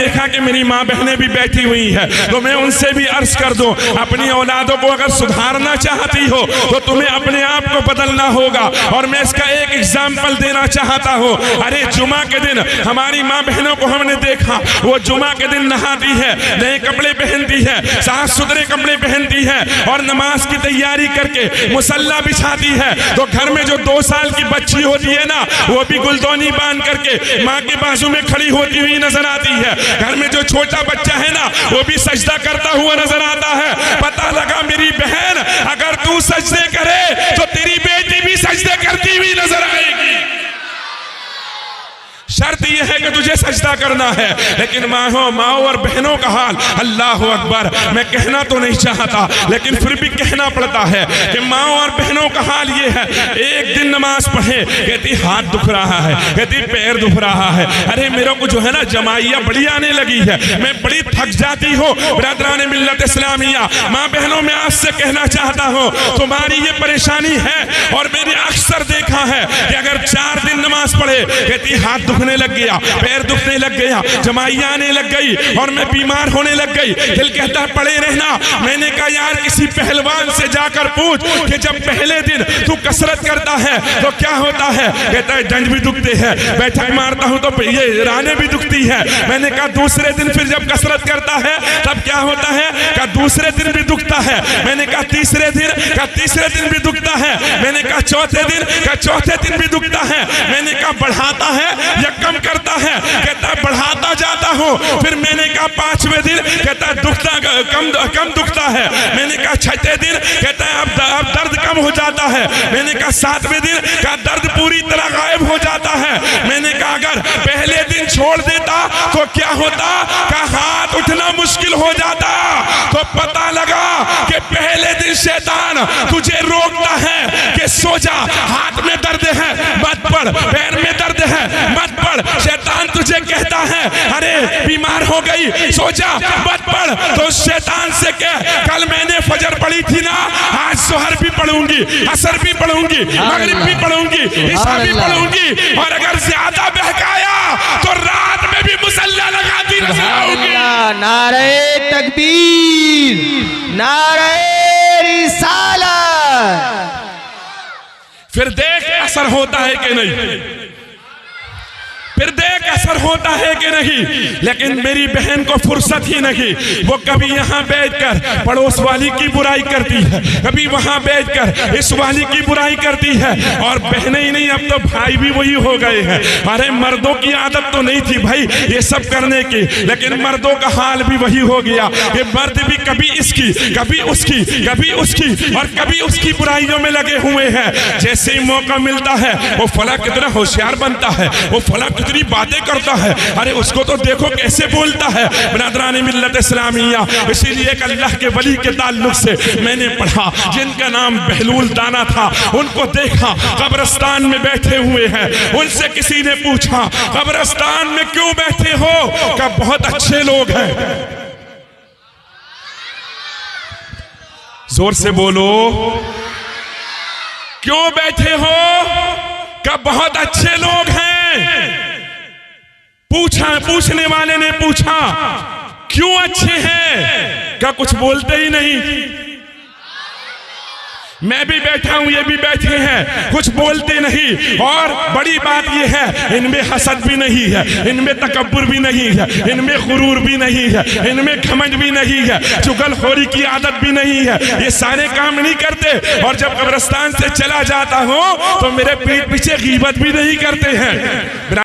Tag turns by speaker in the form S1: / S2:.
S1: देखा कि मेरी माँ बहनें भी बैठी हुई है, तो मैं उनसे भी अर्ज कर दूं, अपनी औलादों को अगर सुधारना चाहती हो तो तुम्हें अपने आप को बदलना होगा। और मैं इसका एक एग्जाम्पल देना चाहता हूँ। अरे जुमा के दिन हमारी माँ बहनों को हमने देखा, वो जुमा के दिन नहाती है, नए कपड़े पहनती है, साफ सुथरे कपड़े पहनती है और नमाज की तैयारी करके मुसल्ला बिछाती है। तो घर में जो 2 साल की बच्ची होती है ना, वो भी गुलदौनी बांध करके माँ के बाजू में खड़ी होती हुई नजर आती है। घर में जो छोटा बच्चा है ना, वो भी सजदा करता हुआ नजर आता है। पता लगा मेरी बहन, अगर तू सजदे करे तो तेरी बेटी भी सजदे करती हुई नजर आएगी। शर्त यह है कि तुझे सजदा करना है। लेकिन माओ और बहनों का हाल, अल्लाह अकबर, मैं कहना तो नहीं चाहता लेकिन फिर भी कहना पड़ता है कि माओ और बहनों का हाल ये है, एक दिन नमाज पढ़े, कहती हाथ दुख रहा है, कहती पैर दुख रहा है। अरे मेरे को जो है ना जमाइया बड़ी आने लगी है, मैं बड़ी थक जाती हूँ। बिरादरान मिल्लत इस्लामिया, माँ बहनों में आज से कहना चाहता हूँ, तुम्हारी ये परेशानी है और मैंने अक्सर देखा है कि अगर 4 दिन नमाज पढ़े, कहती हाथ दुखने लग गया, पैर दुखने लग गया, जमाइया आने लग गई और मैं बीमार होने लग गई। दिल कहता पड़े रहना। मैंने कहा यार किसी पहलवान से जाकर पूछ कि जब पहले दिन तू कसरत करता है तो क्या होता है? कहता है जंज भी दुखते हैं, बैठक मारता हूं तो ये राने भी दुखती है। मैंने कहा दूसरे दिन फिर जब कसरत करता है तब क्या होता है? कहा दूसरे दिन भी दुखता है। मैंने कहा तीसरे दिन? कहा तीसरे दिन भी दुखता है। मैंने कहा चौथे दिन? कहा चौथे दिन भी दुखता है। मैंने कहा बढ़ाता है या कम करता है? कहता है बढ़ाता जाता हूं। फिर मैंने कहा 5वें दिन? कहता है दुखता कम दुखता है। मैंने कहा 6ठे दिन? कहता है अब दर्द कम हो जाता है। मैंने कहा 7वें दिन? कहा दर्द पूरी तरह गायब हो जाता है। मैंने कहा अगर पहले दिन छोड़ देता तो क्या होता? कहा हाथ उठना मुश्किल हो जाता। तो पता लगा कि पहले दिन शैतान तुझे रोकता है कि सो जा, हाथ में दर्द है मत पढ़, पैर में दर्द है मत पढ़। शैतान तुझे कहता है अरे बीमार हो गई सो जा मत पढ़। तो शैतान से कह कल मैंने फजर पढ़ी थी ना, आज जोहर भी पढ़ूंगी, असर भी पढ़ूंगी, मगरिब भी पढ़ूंगी, इशा भी पढ़ूंगी और अगर ज्यादा बहकाया तो रात में भी मुसल्ला लगाती नजर आऊंगी।
S2: नारे तकबीर, नारे रिसालत।
S1: फिर देख असर होता है कि नहीं, फिर देख असर होता है कि नहीं। लेकिन मेरी बहन को फुर्सत ही नहीं, वो कभी यहाँ बैठकर पड़ोस वाली की बुराई करती है, कभी वहां बैठकर इस वाली की बुराई करती है। और बहनें ही नहीं, अब तो भाई भी वही हो गए हैं। अरे मर्दों की आदत तो नहीं थी भाई ये सब करने की, लेकिन मर्दों का हाल भी वही हो गया कि मर्द भी कभी इसकी कभी उसकी कभी उसकी और कभी उसकी बुराइयों में लगे हुए हैं। जैसे ही मौका मिलता है वो फला कितना होशियार बनता है, वो फला कितनी बातें करता है, अरे उसको तो देखो कैसे बोलता है। बिरादरान मिल्लत इस्लामिया, इसीलिए एक अल्लाह के वली के ताल्लुक से मैंने पढ़ा जिनका नाम बहलूल दाना था, उनको देखा कब्रिस्तान में बैठे हुए हैं। उनसे किसी ने पूछा कब्रिस्तान में क्यों बैठे हो? कहा बहुत अच्छे लोग हैं। जोर से बोलो, क्यों बैठे हो? कहा बहुत अच्छे लोग हैं। पूछने वाले ने पूछा क्यों अच्छे हैं? क्या कुछ बोलते ही नहीं। मैं भी बैठा हूं, ये भी बैठे हैं, कुछ बोलते नहीं। और बड़ी बात यह है इनमें हसद भी नहीं है, इनमें तकब्बुर भी नहीं है, इनमें गुरूर भी नहीं है, इनमें घमंड भी नहीं है, चुगलखोरी की आदत भी नहीं है। ये सारे काम नहीं करते। और जब कब्रिस्तान से चला जाता हूं तो मेरे पीठ पीछे गीबत भी नहीं करते हैं।